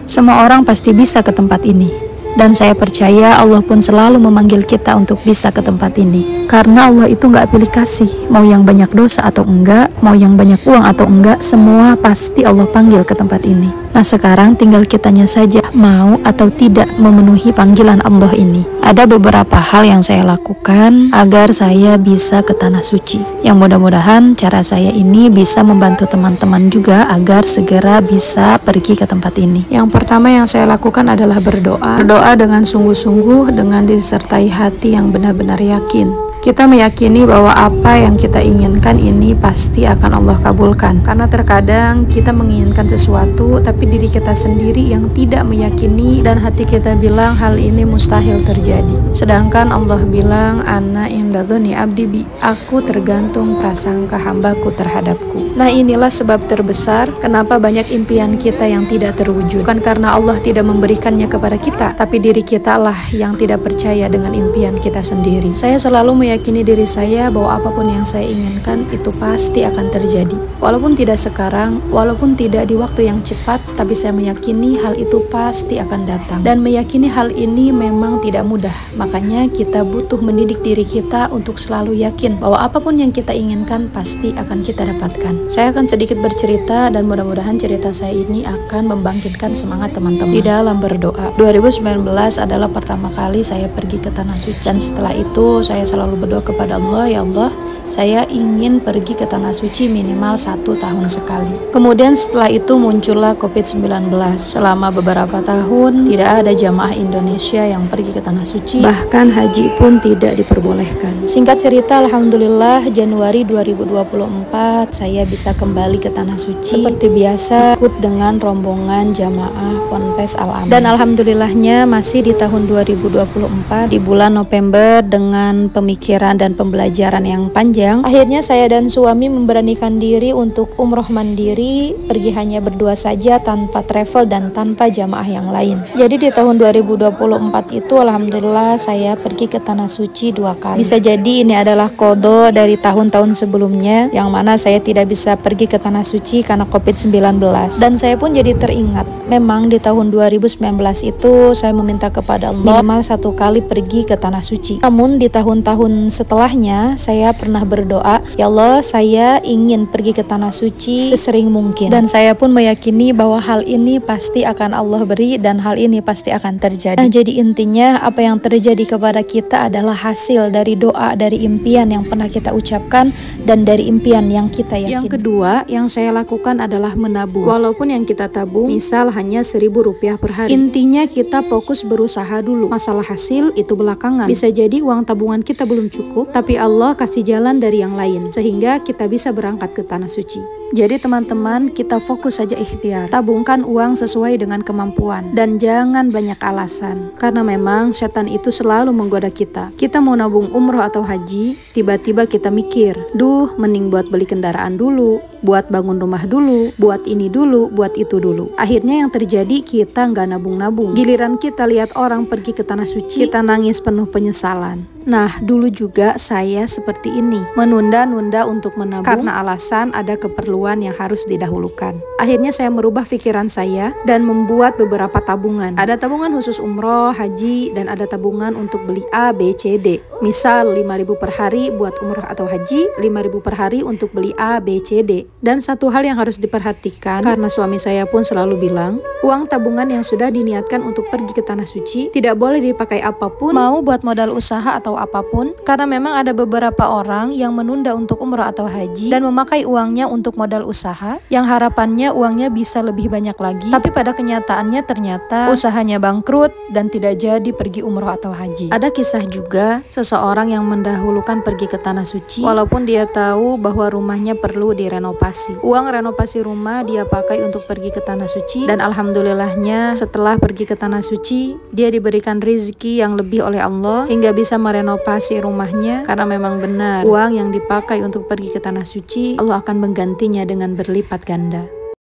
Semua orang pasti bisa ke tempat ini. Dan saya percaya Allah pun selalu memanggil kita untuk bisa ke tempat ini. Karena Allah itu gak pilih kasih, mau yang banyak dosa atau enggak, mau yang banyak uang atau enggak, semua pasti Allah panggil ke tempat ini. Nah sekarang tinggal kitanya saja mau atau tidak memenuhi panggilan Allah ini. Ada beberapa hal yang saya lakukan agar saya bisa ke tanah suci. Yang mudah-mudahan cara saya ini bisa membantu teman-teman juga agar segera bisa pergi ke tempat ini. Yang pertama yang saya lakukan adalah berdoa. Berdoa dengan sungguh-sungguh, dengan disertai hati yang benar-benar yakin. Kita meyakini bahwa apa yang kita inginkan ini pasti akan Allah kabulkan. Karena terkadang kita menginginkan sesuatu tapi diri kita sendiri yang tidak meyakini dan hati kita bilang hal ini mustahil terjadi. Sedangkan Allah bilang, Ana inda dzonni abdi bi, aku tergantung prasangka hambaku terhadapku. Nah inilah sebab terbesar kenapa banyak impian kita yang tidak terwujud. Bukan karena Allah tidak memberikannya kepada kita, tapi diri kita lah yang tidak percaya dengan impian kita sendiri. Saya selalu meyakini diri saya bahwa apapun yang saya inginkan itu pasti akan terjadi. Walaupun tidak sekarang, walaupun tidak di waktu yang cepat, tapi saya meyakini hal itu pasti akan datang. Dan meyakini hal ini memang tidak mudah. Makanya kita butuh mendidik diri kita untuk selalu yakin bahwa apapun yang kita inginkan pasti akan kita dapatkan. Saya akan sedikit bercerita dan mudah-mudahan cerita saya ini akan membangkitkan semangat teman-teman di dalam berdoa. 2019 adalah pertama kali saya pergi ke Tanah Suci, dan setelah itu saya selalu berdoa kepada Allah, ya Allah, saya ingin pergi ke Tanah Suci minimal 1 tahun sekali. Kemudian setelah itu muncullah COVID-19. Selama beberapa tahun tidak ada jamaah Indonesia yang pergi ke Tanah Suci, bahkan haji pun tidak diperbolehkan. Singkat cerita, alhamdulillah Januari 2024 saya bisa kembali ke Tanah Suci seperti biasa, ikut dengan rombongan jamaah Ponpes Al Amin. Dan alhamdulillahnya masih di tahun 2024 di bulan November dengan pemikiran dan pembelajaran yang panjang. Akhirnya saya dan suami memberanikan diri untuk umroh mandiri, pergi hanya berdua saja tanpa travel dan tanpa jamaah yang lain. Jadi di tahun 2024 itu alhamdulillah saya pergi ke Tanah Suci 2 kali. Bisa jadi ini adalah qadha dari tahun-tahun sebelumnya yang mana saya tidak bisa pergi ke Tanah Suci karena COVID-19. Dan saya pun jadi teringat, memang di tahun 2019 itu saya meminta kepada Allah minimal 1 kali pergi ke Tanah Suci. Namun di tahun-tahun setelahnya saya pernah berdoa, ya Allah, saya ingin pergi ke Tanah Suci sesering mungkin. Dan saya pun meyakini bahwa hal ini pasti akan Allah beri dan hal ini pasti akan terjadi. Nah, jadi intinya apa yang terjadi kepada kita adalah hasil dari doa, dari impian yang pernah kita ucapkan dan dari impian yang kita yakini. Yang kedua yang saya lakukan adalah menabung. Walaupun yang kita tabung misal hanya Rp1.000 per hari. Intinya kita fokus berusaha dulu. Masalah hasil itu belakangan. Bisa jadi uang tabungan kita belum cukup, tapi Allah kasih jalan dari yang lain sehingga kita bisa berangkat ke Tanah Suci. Jadi teman-teman, kita fokus saja ikhtiar, tabungkan uang sesuai dengan kemampuan dan jangan banyak alasan, karena memang setan itu selalu menggoda kita. Kita mau nabung umroh atau haji, tiba-tiba kita mikir, duh mending buat beli kendaraan dulu, buat bangun rumah dulu, buat ini dulu, buat itu dulu. Akhirnya yang terjadi kita nggak nabung-nabung. Giliran kita lihat orang pergi ke Tanah Suci, kita nangis penuh penyesalan. Nah, dulu juga saya seperti ini, menunda-nunda untuk menabung karena alasan ada keperluan yang harus didahulukan. Akhirnya saya merubah pikiran saya dan membuat beberapa tabungan. Ada tabungan khusus umroh, haji, dan ada tabungan untuk beli A, B, C, D. Misal 5.000 per hari buat umroh atau haji, 5.000 per hari untuk beli A, B, C, D. Dan satu hal yang harus diperhatikan, karena suami saya pun selalu bilang, uang tabungan yang sudah diniatkan untuk pergi ke Tanah Suci tidak boleh dipakai apapun, mau buat modal usaha atau apapun, karena memang ada beberapa orang yang menunda untuk umroh atau haji dan memakai uangnya untuk modal usaha yang harapannya uangnya bisa lebih banyak lagi, tapi pada kenyataannya ternyata usahanya bangkrut dan tidak jadi pergi umroh atau haji. Ada kisah juga seseorang yang mendahulukan pergi ke Tanah Suci walaupun dia tahu bahwa rumahnya perlu direnovasi. Uang renovasi rumah dia pakai untuk pergi ke Tanah Suci dan alhamdulillahnya setelah pergi ke Tanah Suci dia diberikan rezeki yang lebih oleh Allah hingga bisa merenovasi rumahnya, karena memang benar uang yang dipakai untuk pergi ke Tanah Suci Allah akan menggantinya dengan berlipat ganda.